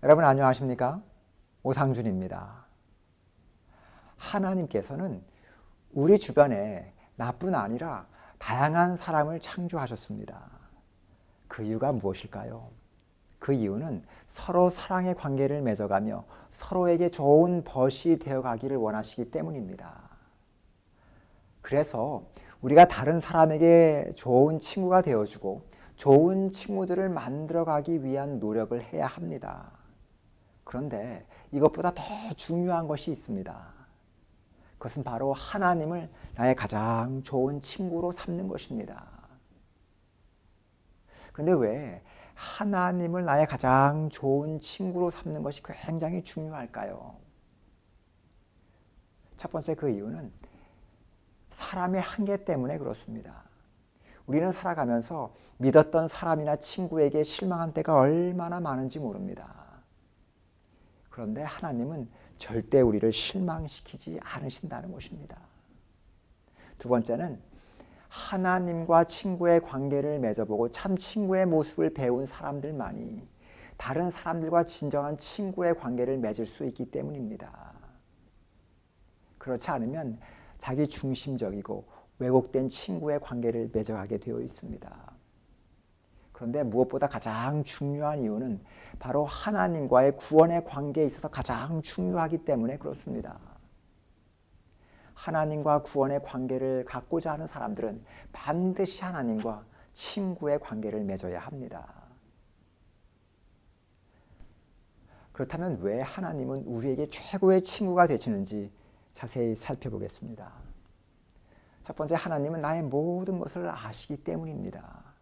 여러분 안녕하십니까? 오상준입니다. 하나님께서는 우리 주변에 나뿐 아니라 다양한 사람을 창조하셨습니다. 그 이유가 무엇일까요? 그 이유는 서로 사랑의 관계를 맺어가며 서로에게 좋은 벗이 되어가기를 원하시기 때문입니다. 그래서 우리가 다른 사람에게 좋은 친구가 되어주고 좋은 친구들을 만들어가기 위한 노력을 해야 합니다. 그런데 이것보다 더 중요한 것이 있습니다. 그것은 바로 하나님을 나의 가장 좋은 친구로 삼는 것입니다. 그런데 왜 하나님을 나의 가장 좋은 친구로 삼는 것이 굉장히 중요할까요? 첫 번째 그 이유는 사람의 한계 때문에 그렇습니다. 우리는 살아가면서 믿었던 사람이나 친구에게 실망한 때가 얼마나 많은지 모릅니다. 그런데 하나님은 절대 우리를 실망시키지 않으신다는 것입니다. 두 번째는 하나님과 친구의 관계를 맺어보고 참 친구의 모습을 배운 사람들만이 다른 사람들과 진정한 친구의 관계를 맺을 수 있기 때문입니다. 그렇지 않으면 자기 중심적이고 왜곡된 친구의 관계를 맺어가게 되어 있습니다. 그런데 무엇보다 가장 중요한 이유는 바로 하나님과의 구원의 관계에 있어서 가장 중요하기 때문에 그렇습니다. 하나님과 구원의 관계를 갖고자 하는 사람들은 반드시 하나님과 친구의 관계를 맺어야 합니다. 그렇다면 왜 하나님은 우리에게 최고의 친구가 되시는지 자세히 살펴보겠습니다. 첫 번째, 하나님은 나의 모든 것을 아시기 때문입니다.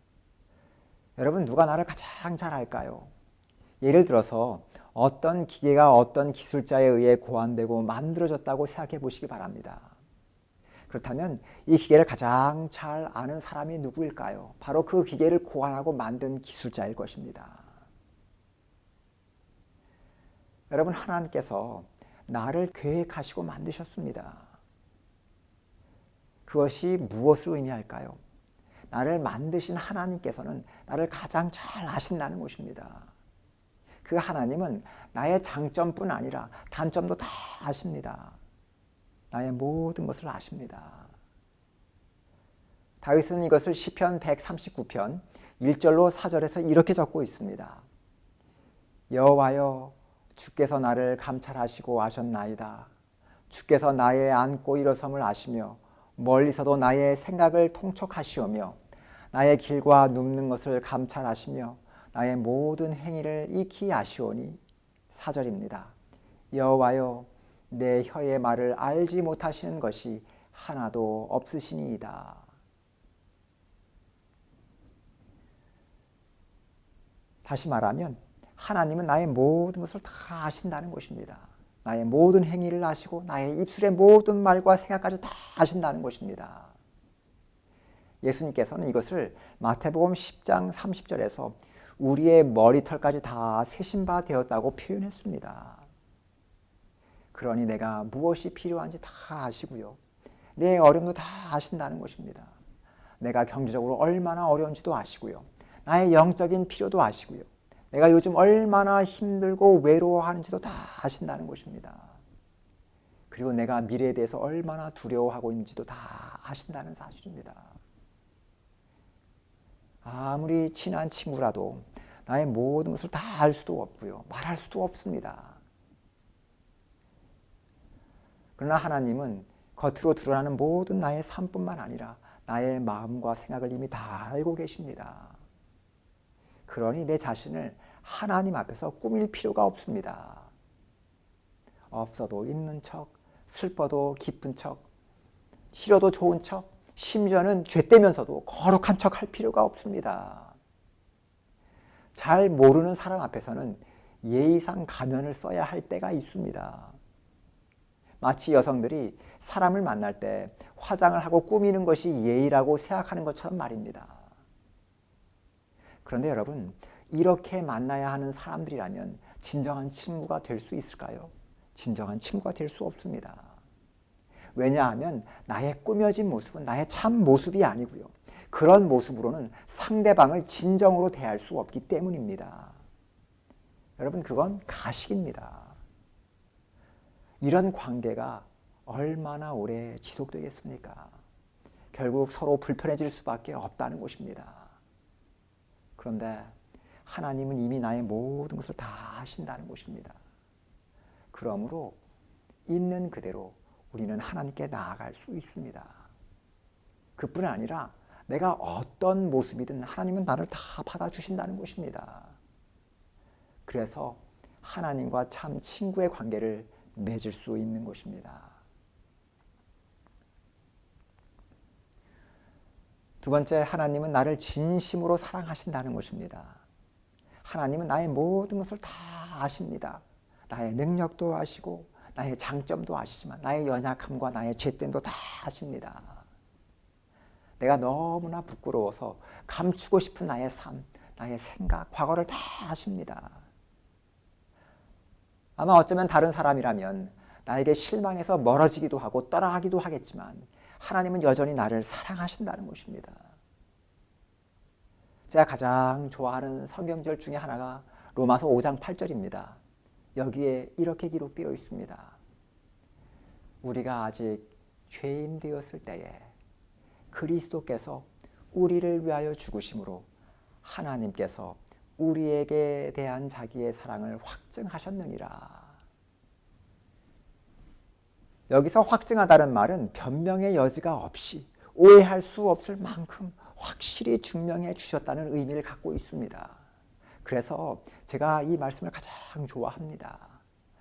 여러분, 누가 나를 가장 잘 알까요? 예를 들어서 어떤 기계가 어떤 기술자에 의해 고안되고 만들어졌다고 생각해 보시기 바랍니다. 그렇다면 이 기계를 가장 잘 아는 사람이 누구일까요? 바로 그 기계를 고안하고 만든 기술자일 것입니다. 여러분, 하나님께서 나를 계획하시고 만드셨습니다. 그것이 무엇을 의미할까요? 나를 만드신 하나님께서는 나를 가장 잘 아신다는 것입니다. 그 하나님은 나의 장점뿐 아니라 단점도 다 아십니다. 나의 모든 것을 아십니다. 다윗은 이것을 시편 139편 1절로 4절에서 이렇게 적고 있습니다. 여호와여, 주께서 나를 감찰하시고 아셨나이다. 주께서 나의 앉고 일어섬을 아시며 멀리서도 나의 생각을 통촉하시오며 나의 길과 눕는 것을 감찰하시며 나의 모든 행위를 익히 아시오니. 4절입니다. 여호와여, 내 혀의 말을 알지 못하시는 것이 하나도 없으시니이다. 다시 말하면 하나님은 나의 모든 것을 다 아신다는 것입니다. 나의 모든 행위를 아시고 나의 입술의 모든 말과 생각까지 다 아신다는 것입니다. 예수님께서는 이것을 마태복음 10장 30절에서 우리의 머리털까지 다 세신 바 되었다고 표현했습니다. 그러니 내가 무엇이 필요한지 다 아시고요. 내 어려움도 다 아신다는 것입니다. 내가 경제적으로 얼마나 어려운지도 아시고요. 나의 영적인 필요도 아시고요. 내가 요즘 얼마나 힘들고 외로워하는지도 다 아신다는 것입니다. 그리고 내가 미래에 대해서 얼마나 두려워하고 있는지도 다 아신다는 사실입니다. 아무리 친한 친구라도 나의 모든 것을 다 알 수도 없고요. 말할 수도 없습니다. 그러나 하나님은 겉으로 드러나는 모든 나의 삶뿐만 아니라 나의 마음과 생각을 이미 다 알고 계십니다. 그러니 내 자신을 하나님 앞에서 꾸밀 필요가 없습니다. 없어도 있는 척, 슬퍼도 기쁜 척, 싫어도 좋은 척, 심지어는 죄되면서도 거룩한 척 할 필요가 없습니다. 잘 모르는 사람 앞에서는 예의상 가면을 써야 할 때가 있습니다. 마치 여성들이 사람을 만날 때 화장을 하고 꾸미는 것이 예의라고 생각하는 것처럼 말입니다. 그런데 여러분, 이렇게 만나야 하는 사람들이라면 진정한 친구가 될 수 있을까요? 진정한 친구가 될 수 없습니다. 왜냐하면 나의 꾸며진 모습은 나의 참 모습이 아니고요. 그런 모습으로는 상대방을 진정으로 대할 수 없기 때문입니다. 여러분, 그건 가식입니다. 이런 관계가 얼마나 오래 지속되겠습니까? 결국 서로 불편해질 수밖에 없다는 것입니다. 그런데 하나님은 이미 나의 모든 것을 다 아신다는 것입니다. 그러므로 있는 그대로 우리는 하나님께 나아갈 수 있습니다. 그뿐 아니라 내가 어떤 모습이든 하나님은 나를 다 받아주신다는 것입니다. 그래서 하나님과 참 친구의 관계를 맺을 수 있는 것입니다. 두 번째, 하나님은 나를 진심으로 사랑하신다는 것입니다. 하나님은 나의 모든 것을 다 아십니다. 나의 능력도 아시고 나의 장점도 아시지만 나의 연약함과 나의 죄됨도 다 아십니다. 내가 너무나 부끄러워서 감추고 싶은 나의 삶, 나의 생각, 과거를 다 아십니다. 아마 어쩌면 다른 사람이라면 나에게 실망해서 멀어지기도 하고 떠나가기도 하겠지만 하나님은 여전히 나를 사랑하신다는 것입니다. 제가 가장 좋아하는 성경절 중에 하나가 로마서 5장 8절입니다. 여기에 이렇게 기록되어 있습니다. 우리가 아직 죄인 되었을 때에 그리스도께서 우리를 위하여 죽으심으로 하나님께서 우리에게 대한 자기의 사랑을 확증하셨느니라. 여기서 확증하다는 말은 변명의 여지가 없이 오해할 수 없을 만큼 확실히 증명해 주셨다는 의미를 갖고 있습니다. 그래서 제가 이 말씀을 가장 좋아합니다.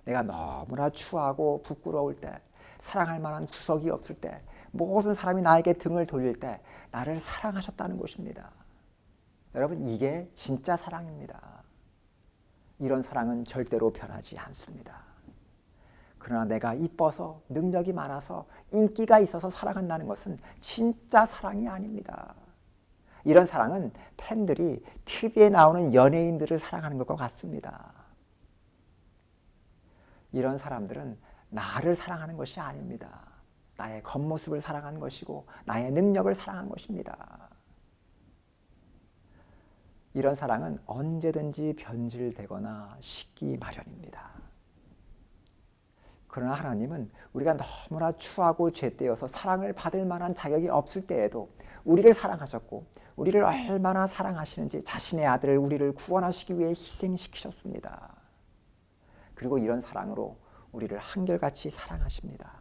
내가 너무나 추하고 부끄러울 때, 사랑할 만한 구석이 없을 때, 모든 사람이 나에게 등을 돌릴 때 나를 사랑하셨다는 것입니다. 여러분, 이게 진짜 사랑입니다. 이런 사랑은 절대로 변하지 않습니다. 그러나 내가 이뻐서 능력이 많아서 인기가 있어서 사랑한다는 것은 진짜 사랑이 아닙니다. 이런 사랑은 팬들이 TV에 나오는 연예인들을 사랑하는 것과 같습니다. 이런 사람들은 나를 사랑하는 것이 아닙니다. 나의 겉모습을 사랑한 것이고 나의 능력을 사랑한 것입니다. 이런 사랑은 언제든지 변질되거나 식기 마련입니다. 그러나 하나님은 우리가 너무나 추하고 죄되어서 사랑을 받을 만한 자격이 없을 때에도 우리를 사랑하셨고 우리를 얼마나 사랑하시는지 자신의 아들을 우리를 구원하시기 위해 희생시키셨습니다. 그리고 이런 사랑으로 우리를 한결같이 사랑하십니다.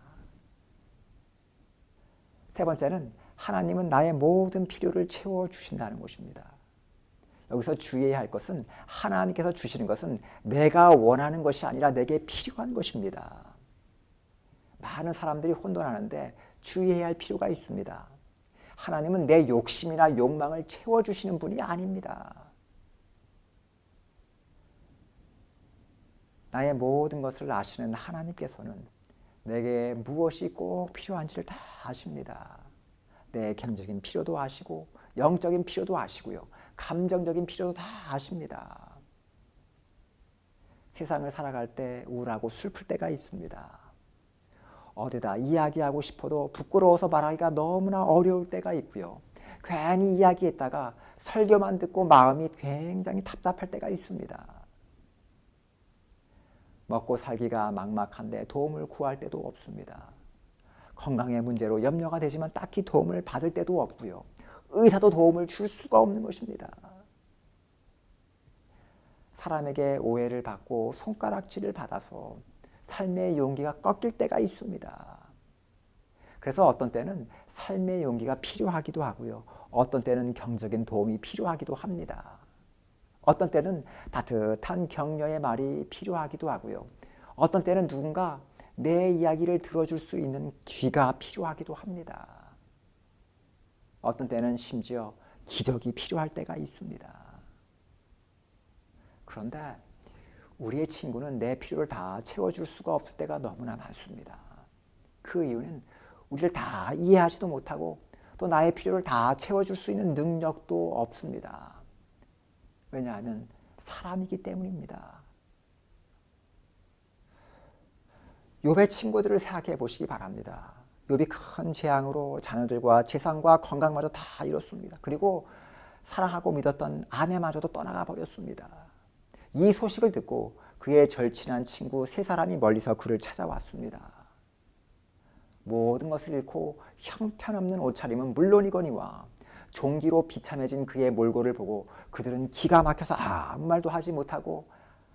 세 번째는 하나님은 나의 모든 필요를 채워주신다는 것입니다. 여기서 주의해야 할 것은 하나님께서 주시는 것은 내가 원하는 것이 아니라 내게 필요한 것입니다. 많은 사람들이 혼돈하는데 주의해야 할 필요가 있습니다. 하나님은 내 욕심이나 욕망을 채워주시는 분이 아닙니다. 나의 모든 것을 아시는 하나님께서는 내게 무엇이 꼭 필요한지를 다 아십니다. 내 경적인 필요도 아시고 영적인 필요도 아시고요. 감정적인 필요도 다 아십니다. 세상을 살아갈 때 우울하고 슬플 때가 있습니다. 어디다 이야기하고 싶어도 부끄러워서 말하기가 너무나 어려울 때가 있고요. 괜히 이야기했다가 설교만 듣고 마음이 굉장히 답답할 때가 있습니다. 먹고 살기가 막막한데 도움을 구할 때도 없습니다. 건강의 문제로 염려가 되지만 딱히 도움을 받을 때도 없고요. 의사도 도움을 줄 수가 없는 것입니다. 사람에게 오해를 받고 손가락질을 받아서 삶의 용기가 꺾일 때가 있습니다. 그래서 어떤 때는 삶의 용기가 필요하기도 하고요. 어떤 때는 경적인 도움이 필요하기도 합니다. 어떤 때는 따뜻한 격려의 말이 필요하기도 하고요. 어떤 때는 누군가 내 이야기를 들어줄 수 있는 귀가 필요하기도 합니다. 어떤 때는 심지어 기적이 필요할 때가 있습니다. 그런데 우리의 친구는 내 필요를 다 채워줄 수가 없을 때가 너무나 많습니다. 그 이유는 우리를 다 이해하지도 못하고 또 나의 필요를 다 채워줄 수 있는 능력도 없습니다. 왜냐하면 사람이기 때문입니다. 욥의 친구들을 생각해 보시기 바랍니다. 욥이 큰 재앙으로 자녀들과 재산과 건강마저 다 잃었습니다. 그리고 사랑하고 믿었던 아내마저도 떠나가 버렸습니다. 이 소식을 듣고 그의 절친한 친구 세 사람이 멀리서 그를 찾아왔습니다. 모든 것을 잃고 형편없는 옷차림은 물론이거니와 종기로 비참해진 그의 몰골을 보고 그들은 기가 막혀서 아무 말도 하지 못하고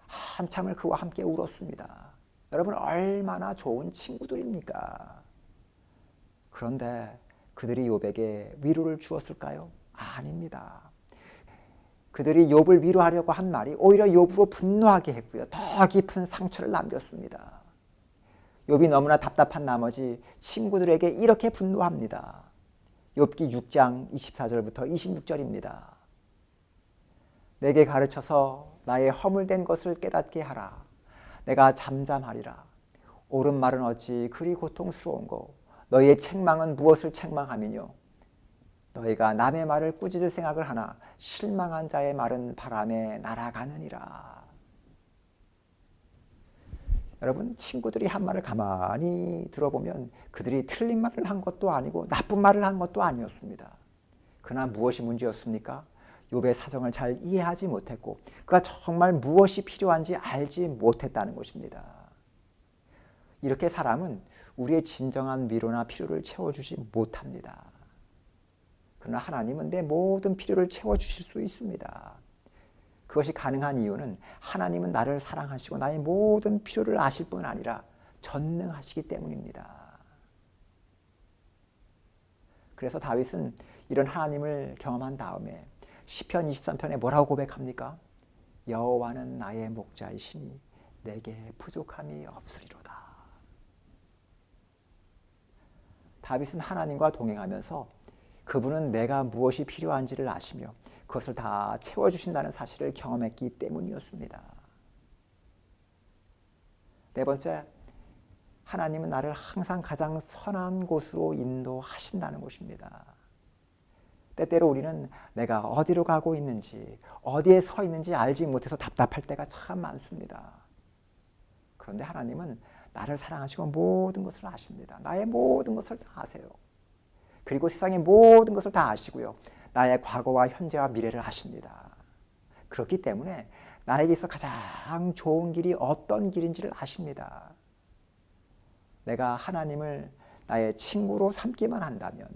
한참을 그와 함께 울었습니다. 여러분, 얼마나 좋은 친구들입니까? 그런데 그들이 욥에게 위로를 주었을까요? 아닙니다. 그들이 욥을 위로하려고 한 말이 오히려 욥으로 분노하게 했고요. 더 깊은 상처를 남겼습니다. 욥이 너무나 답답한 나머지 친구들에게 이렇게 분노합니다. 욥기 6장 24절부터 26절입니다. 내게 가르쳐서 나의 허물된 것을 깨닫게 하라. 내가 잠잠하리라. 옳은 말은 어찌 그리 고통스러운고 너희의 책망은 무엇을 책망함이뇨. 너희가 남의 말을 꾸짖을 생각을 하나 실망한 자의 말은 바람에 날아가느니라. 여러분, 친구들이 한 말을 가만히 들어보면 그들이 틀린 말을 한 것도 아니고 나쁜 말을 한 것도 아니었습니다. 그러나 무엇이 문제였습니까? 욥의 사정을 잘 이해하지 못했고 그가 정말 무엇이 필요한지 알지 못했다는 것입니다. 이렇게 사람은 우리의 진정한 위로나 필요를 채워주지 못합니다. 그러나 하나님은 내 모든 필요를 채워주실 수 있습니다. 그것이 가능한 이유는 하나님은 나를 사랑하시고 나의 모든 필요를 아실 뿐 아니라 전능하시기 때문입니다. 그래서 다윗은 이런 하나님을 경험한 다음에 시편 23편에 뭐라고 고백합니까? 여호와는 나의 목자이시니 내게 부족함이 없으리로다. 다윗은 하나님과 동행하면서 그분은 내가 무엇이 필요한지를 아시며 그것을 다 채워주신다는 사실을 경험했기 때문이었습니다. 네 번째, 하나님은 나를 항상 가장 선한 곳으로 인도하신다는 것입니다. 때때로 우리는 내가 어디로 가고 있는지, 어디에 서 있는지 알지 못해서 답답할 때가 참 많습니다. 그런데 하나님은 나를 사랑하시고 모든 것을 아십니다. 나의 모든 것을 다 아세요. 그리고 세상의 모든 것을 다 아시고요. 나의 과거와 현재와 미래를 아십니다. 그렇기 때문에 나에게 있어 가장 좋은 길이 어떤 길인지를 아십니다. 내가 하나님을 나의 친구로 삼기만 한다면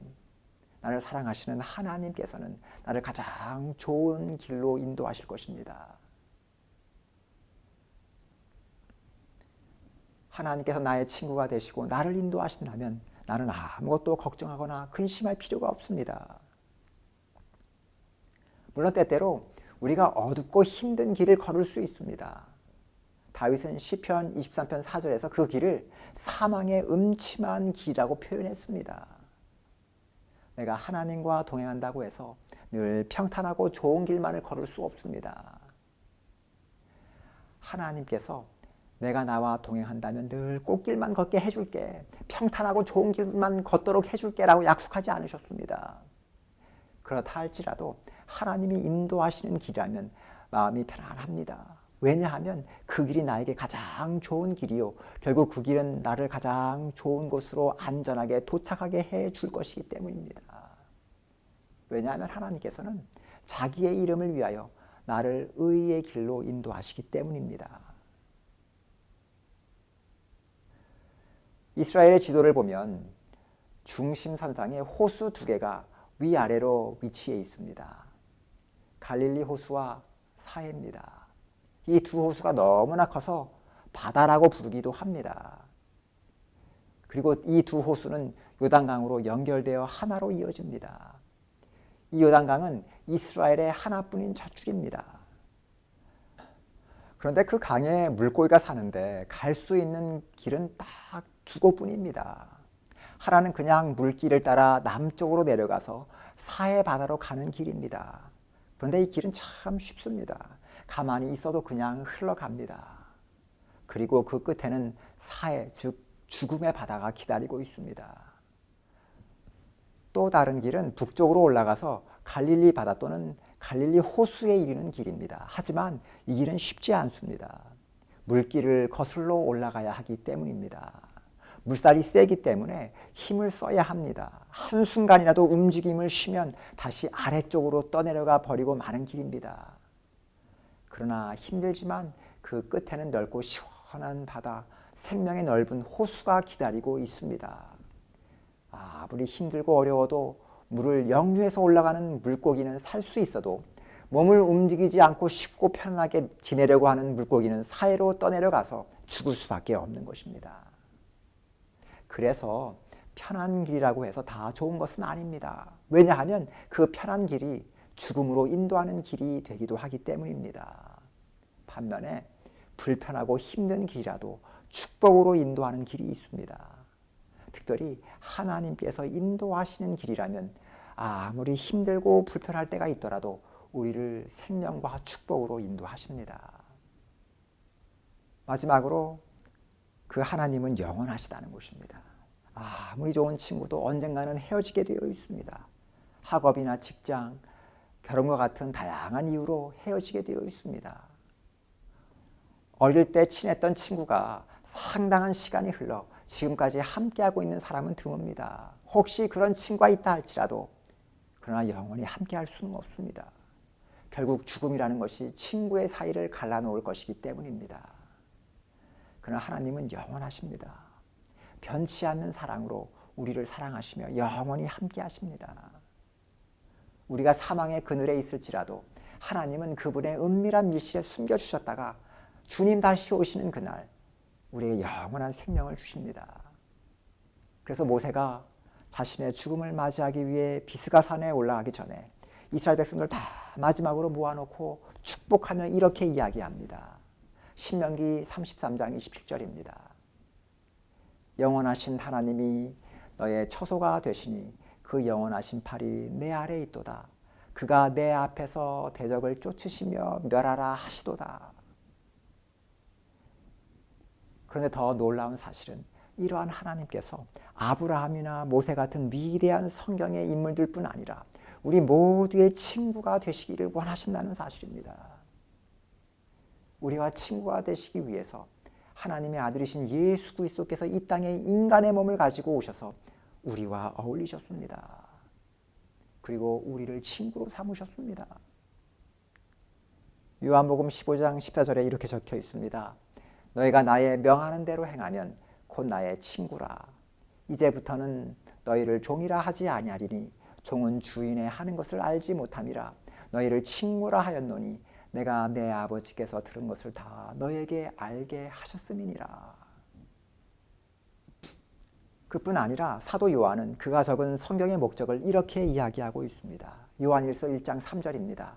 나를 사랑하시는 하나님께서는 나를 가장 좋은 길로 인도하실 것입니다. 하나님께서 나의 친구가 되시고 나를 인도하신다면 나는 아무것도 걱정하거나 근심할 필요가 없습니다. 물론 때때로 우리가 어둡고 힘든 길을 걸을 수 있습니다. 다윗은 시편 23편 4절에서 그 길을 사망의 음침한 길이라고 표현했습니다. 내가 하나님과 동행한다고 해서 늘 평탄하고 좋은 길만을 걸을 수 없습니다. 하나님께서 내가 나와 동행한다면 늘 꽃길만 걷게 해줄게, 평탄하고 좋은 길만 걷도록 해줄게 라고 약속하지 않으셨습니다. 그렇다 할지라도 하나님이 인도하시는 길이라면 마음이 편안합니다. 왜냐하면 그 길이 나에게 가장 좋은 길이요, 결국 그 길은 나를 가장 좋은 곳으로 안전하게 도착하게 해줄 것이기 때문입니다. 왜냐하면 하나님께서는 자기의 이름을 위하여 나를 의의 길로 인도하시기 때문입니다. 이스라엘의 지도를 보면 중심선상에 호수 두 개가 위아래로 위치해 있습니다. 갈릴리 호수와 사해입니다. 이 두 호수가 너무나 커서 바다라고 부르기도 합니다. 그리고 이 두 호수는 요단강으로 연결되어 하나로 이어집니다. 이 요단강은 이스라엘의 하나뿐인 젖줄입니다. 그런데 그 강에 물고기가 사는데 갈 수 있는 길은 딱 두 곳뿐입니다. 하나는 그냥 물길을 따라 남쪽으로 내려가서 사해 바다로 가는 길입니다. 그런데 이 길은 참 쉽습니다. 가만히 있어도 그냥 흘러갑니다. 그리고 그 끝에는 사해, 즉 죽음의 바다가 기다리고 있습니다. 또 다른 길은 북쪽으로 올라가서 갈릴리 바다 또는 갈릴리 호수에 이르는 길입니다. 하지만 이 길은 쉽지 않습니다. 물길을 거슬러 올라가야 하기 때문입니다. 물살이 세기 때문에 힘을 써야 합니다. 한순간이라도 움직임을 쉬면 다시 아래쪽으로 떠내려가 버리고 마는 길입니다. 그러나 힘들지만 그 끝에는 넓고 시원한 바다, 생명의 넓은 호수가 기다리고 있습니다. 아무리 힘들고 어려워도 물을 역류해서 올라가는 물고기는 살 수 있어도 몸을 움직이지 않고 쉽고 편안하게 지내려고 하는 물고기는 사해로 떠내려가서 죽을 수밖에 없는 것입니다. 그래서 편한 길이라고 해서 다 좋은 것은 아닙니다. 왜냐하면 그 편한 길이 죽음으로 인도하는 길이 되기도 하기 때문입니다. 반면에 불편하고 힘든 길이라도 축복으로 인도하는 길이 있습니다. 특별히 하나님께서 인도하시는 길이라면 아무리 힘들고 불편할 때가 있더라도 우리를 생명과 축복으로 인도하십니다. 마지막으로 그 하나님은 영원하시다는 것입니다. 아무리 좋은 친구도 언젠가는 헤어지게 되어 있습니다. 학업이나 직장, 결혼과 같은 다양한 이유로 헤어지게 되어 있습니다. 어릴 때 친했던 친구가 상당한 시간이 흘러 지금까지 함께하고 있는 사람은 드뭅니다. 혹시 그런 친구가 있다 할지라도 그러나 영원히 함께할 수는 없습니다. 결국 죽음이라는 것이 친구의 사이를 갈라놓을 것이기 때문입니다. 그러나 하나님은 영원하십니다. 변치 않는 사랑으로 우리를 사랑하시며 영원히 함께하십니다. 우리가 사망의 그늘에 있을지라도 하나님은 그분의 은밀한 밀실에 숨겨주셨다가 주님 다시 오시는 그날 우리에게 영원한 생명을 주십니다. 그래서 모세가 자신의 죽음을 맞이하기 위해 비스가산에 올라가기 전에 이스라엘 백성들 다 마지막으로 모아놓고 축복하며 이렇게 이야기합니다. 신명기 33장 27절입니다. 영원하신 하나님이 너의 처소가 되시니 그 영원하신 팔이 내 아래에 있도다. 그가 내 앞에서 대적을 쫓으시며 멸하라 하시도다. 그런데 더 놀라운 사실은 이러한 하나님께서 아브라함이나 모세 같은 위대한 성경의 인물들뿐 아니라 우리 모두의 친구가 되시기를 원하신다는 사실입니다. 우리와 친구가 되시기 위해서 하나님의 아들이신 예수 그리스도께서 이 땅에 인간의 몸을 가지고 오셔서 우리와 어울리셨습니다. 그리고 우리를 친구로 삼으셨습니다. 요한복음 15장 14절에 이렇게 적혀 있습니다. 너희가 나의 명하는 대로 행하면 곧 나의 친구라. 이제부터는 너희를 종이라 하지 아니하리니 종은 주인의 하는 것을 알지 못함이라. 너희를 친구라 하였노니 내가 내 아버지께서 들은 것을 다 너희에게 알게 하셨음이니라. 그뿐 아니라 사도 요한은 그가 적은 성경의 목적을 이렇게 이야기하고 있습니다. 요한일서 1장 3절입니다.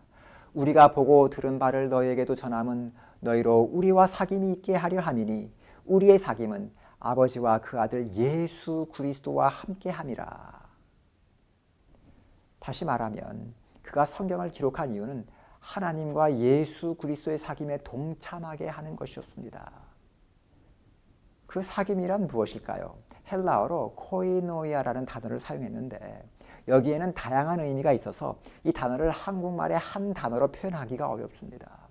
우리가 보고 들은 바를 너희에게도 전함은 너희로 우리와 사귐이 있게 하려 함이니 우리의 사귐은 아버지와 그 아들 예수 그리스도와 함께 함이라. 다시 말하면 그가 성경을 기록한 이유는 하나님과 예수 그리스도의 사귐에 동참하게 하는 것이었습니다. 그 사귐이란 무엇일까요? 헬라어로 코이노이아라는 단어를 사용했는데 여기에는 다양한 의미가 있어서 이 단어를 한국말의 한 단어로 표현하기가 어렵습니다.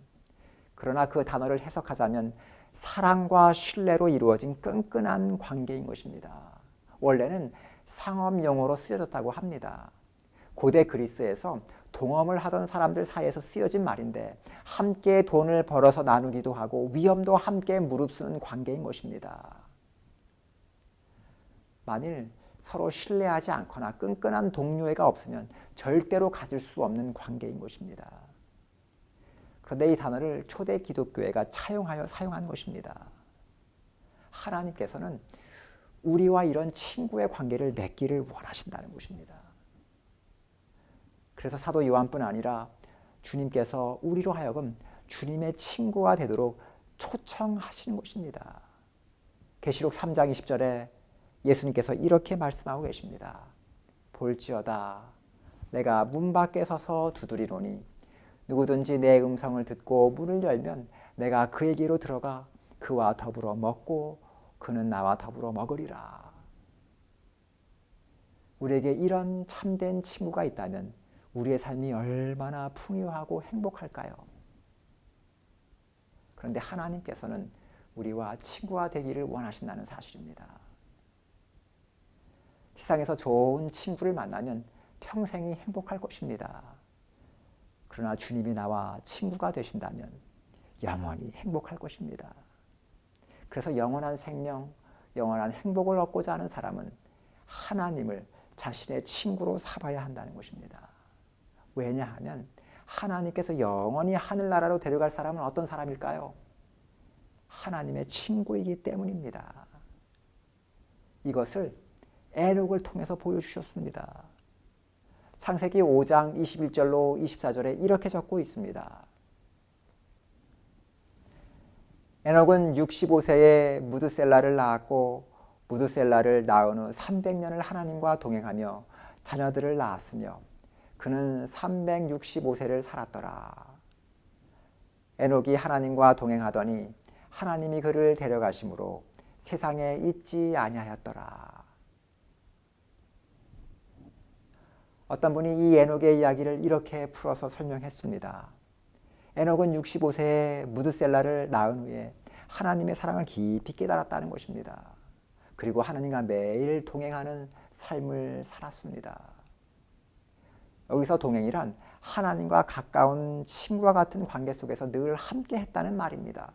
그러나 그 단어를 해석하자면 사랑과 신뢰로 이루어진 끈끈한 관계인 것입니다. 원래는 상업 용어로 쓰여졌다고 합니다. 고대 그리스에서 동업을 하던 사람들 사이에서 쓰여진 말인데 함께 돈을 벌어서 나누기도 하고 위험도 함께 무릅쓰는 관계인 것입니다. 만일 서로 신뢰하지 않거나 끈끈한 동료애가 없으면 절대로 가질 수 없는 관계인 것입니다. 그런데 이 단어를 초대 기독교회가 차용하여 사용한 것입니다. 하나님께서는 우리와 이런 친구의 관계를 맺기를 원하신다는 것입니다. 그래서 사도 요한뿐 아니라 주님께서 우리로 하여금 주님의 친구가 되도록 초청하시는 것입니다. 계시록 3장 20절에 예수님께서 이렇게 말씀하고 계십니다. 볼지어다 내가 문 밖에 서서 두드리노니 누구든지 내 음성을 듣고 문을 열면 내가 그에게로 들어가 그와 더불어 먹고 그는 나와 더불어 먹으리라. 우리에게 이런 참된 친구가 있다면 우리의 삶이 얼마나 풍요하고 행복할까요? 그런데 하나님께서는 우리와 친구가 되기를 원하신다는 사실입니다. 세상에서 좋은 친구를 만나면 평생이 행복할 것입니다. 그러나 주님이 나와 친구가 되신다면 영원히 행복할 것입니다. 그래서 영원한 생명, 영원한 행복을 얻고자 하는 사람은 하나님을 자신의 친구로 삼아야 한다는 것입니다. 왜냐하면 하나님께서 영원히 하늘나라로 데려갈 사람은 어떤 사람일까요? 하나님의 친구이기 때문입니다. 이것을 에녹을 통해서 보여주셨습니다. 창세기 5장 21절로 24절에 이렇게 적고 있습니다. 에녹은 65세에 무드셀라를 낳았고 무드셀라를 낳은 후 300년을 하나님과 동행하며 자녀들을 낳았으며 그는 365세를 살았더라. 에녹이 하나님과 동행하더니 하나님이 그를 데려가심으로 세상에 있지 아니하였더라. 어떤 분이 이 에녹의 이야기를 이렇게 풀어서 설명했습니다. 에녹은 65세에 무드셀라를 낳은 후에 하나님의 사랑을 깊이 깨달았다는 것입니다. 그리고 하나님과 매일 동행하는 삶을 살았습니다. 여기서 동행이란 하나님과 가까운 친구와 같은 관계 속에서 늘 함께 했다는 말입니다.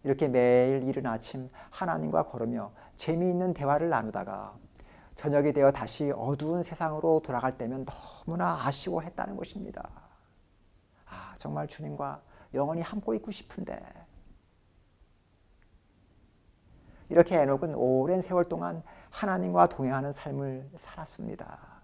이렇게 매일 이른 아침 하나님과 걸으며 재미있는 대화를 나누다가 저녁이 되어 다시 어두운 세상으로 돌아갈 때면 너무나 아쉬워했다는 것입니다. 정말 주님과 영원히 함께 있고 싶은데. 이렇게 에녹은 오랜 세월 동안 하나님과 동행하는 삶을 살았습니다.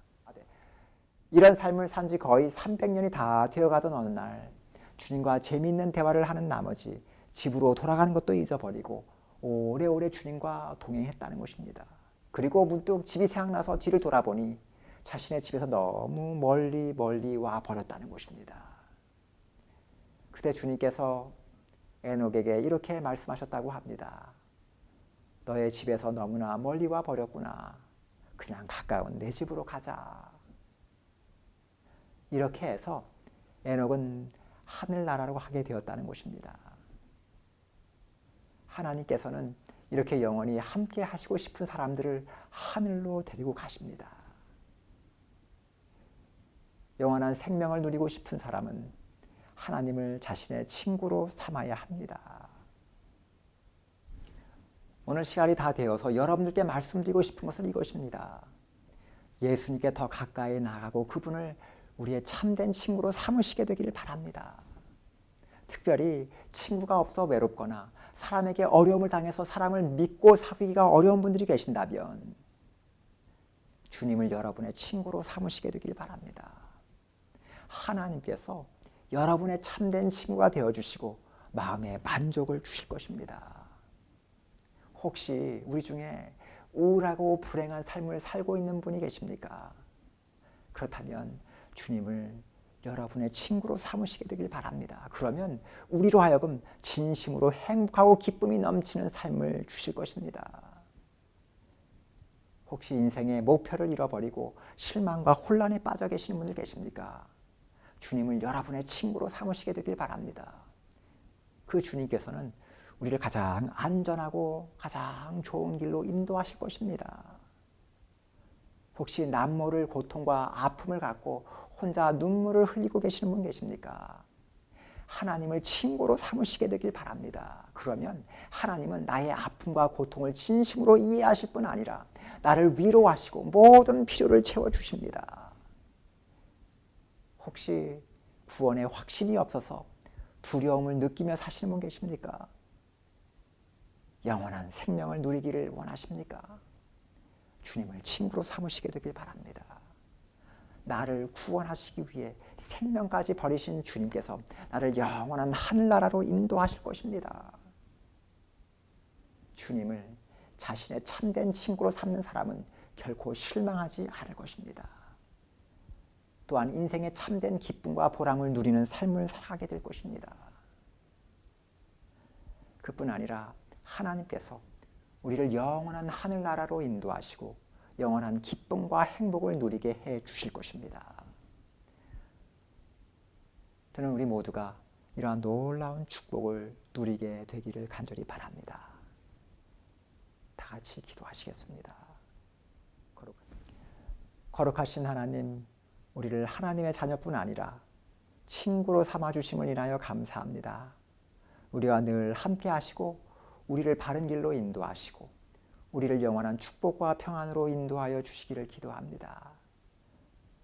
이런 삶을 산 지 거의 300년이 다 되어가던 어느 날 주님과 재미있는 대화를 하는 나머지 집으로 돌아가는 것도 잊어버리고 오래오래 주님과 동행했다는 것입니다. 그리고 문득 집이 생각나서 뒤를 돌아보니 자신의 집에서 너무 멀리 와 버렸다는 것입니다. 그때 주님께서 에녹에게 이렇게 말씀하셨다고 합니다. 너의 집에서 너무나 멀리 와 버렸구나. 그냥 가까운 내 집으로 가자. 이렇게 해서 에녹은 하늘나라로 가게 되었다는 것입니다. 하나님께서는 이렇게 영원히 함께 하시고 싶은 사람들을 하늘로 데리고 가십니다. 영원한 생명을 누리고 싶은 사람은 하나님을 자신의 친구로 삼아야 합니다. 오늘 시간이 다 되어서 여러분들께 말씀드리고 싶은 것은 이것입니다. 예수님께 더 가까이 나가고 그분을 우리의 참된 친구로 삼으시게 되기를 바랍니다. 특별히 친구가 없어 외롭거나 사람에게 어려움을 당해서 사람을 믿고 사귀기가 어려운 분들이 계신다면 주님을 여러분의 친구로 삼으시게 되길 바랍니다. 하나님께서 여러분의 참된 친구가 되어주시고 마음에 만족을 주실 것입니다. 혹시 우리 중에 우울하고 불행한 삶을 살고 있는 분이 계십니까? 그렇다면 주님을 여러분의 친구로 삼으시게 되길 바랍니다. 그러면 우리로 하여금 진심으로 행복하고 기쁨이 넘치는 삶을 주실 것입니다. 혹시 인생의 목표를 잃어버리고 실망과 혼란에 빠져 계시는 분들 계십니까? 주님을 여러분의 친구로 삼으시게 되길 바랍니다. 그 주님께서는 우리를 가장 안전하고 가장 좋은 길로 인도하실 것입니다. 혹시 남모를 고통과 아픔을 갖고 혼자 눈물을 흘리고 계시는 분 계십니까? 하나님을 친구로 삼으시게 되길 바랍니다. 그러면 하나님은 나의 아픔과 고통을 진심으로 이해하실 뿐 아니라 나를 위로하시고 모든 필요를 채워주십니다. 혹시 구원의 확신이 없어서 두려움을 느끼며 사시는 분 계십니까? 영원한 생명을 누리기를 원하십니까? 주님을 친구로 삼으시게 되길 바랍니다. 나를 구원하시기 위해 생명까지 버리신 주님께서 나를 영원한 하늘나라로 인도하실 것입니다. 주님을 자신의 참된 친구로 삼는 사람은 결코 실망하지 않을 것입니다. 또한 인생의 참된 기쁨과 보람을 누리는 삶을 살아가게 될 것입니다. 그뿐 아니라 하나님께서 우리를 영원한 하늘나라로 인도하시고 영원한 기쁨과 행복을 누리게 해 주실 것입니다. 저는 우리 모두가 이러한 놀라운 축복을 누리게 되기를 간절히 바랍니다. 다 같이 기도하시겠습니다. 거룩하신 하나님, 우리를 하나님의 자녀뿐 아니라 친구로 삼아주심을 인하여 감사합니다. 우리와 늘 함께 하시고 우리를 바른 길로 인도하시고 우리를 영원한 축복과 평안으로 인도하여 주시기를 기도합니다.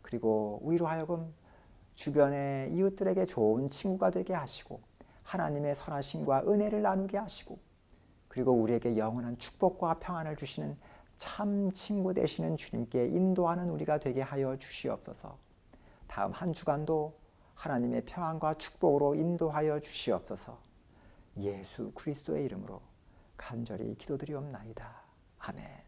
그리고 우리로 하여금 주변의 이웃들에게 좋은 친구가 되게 하시고 하나님의 선하심과 은혜를 나누게 하시고 그리고 우리에게 영원한 축복과 평안을 주시는 참 친구 되시는 주님께 인도하는 우리가 되게 하여 주시옵소서. 다음 한 주간도 하나님의 평안과 축복으로 인도하여 주시옵소서. 예수 그리스도의 이름으로 간절히 기도드리옵나이다. 아멘.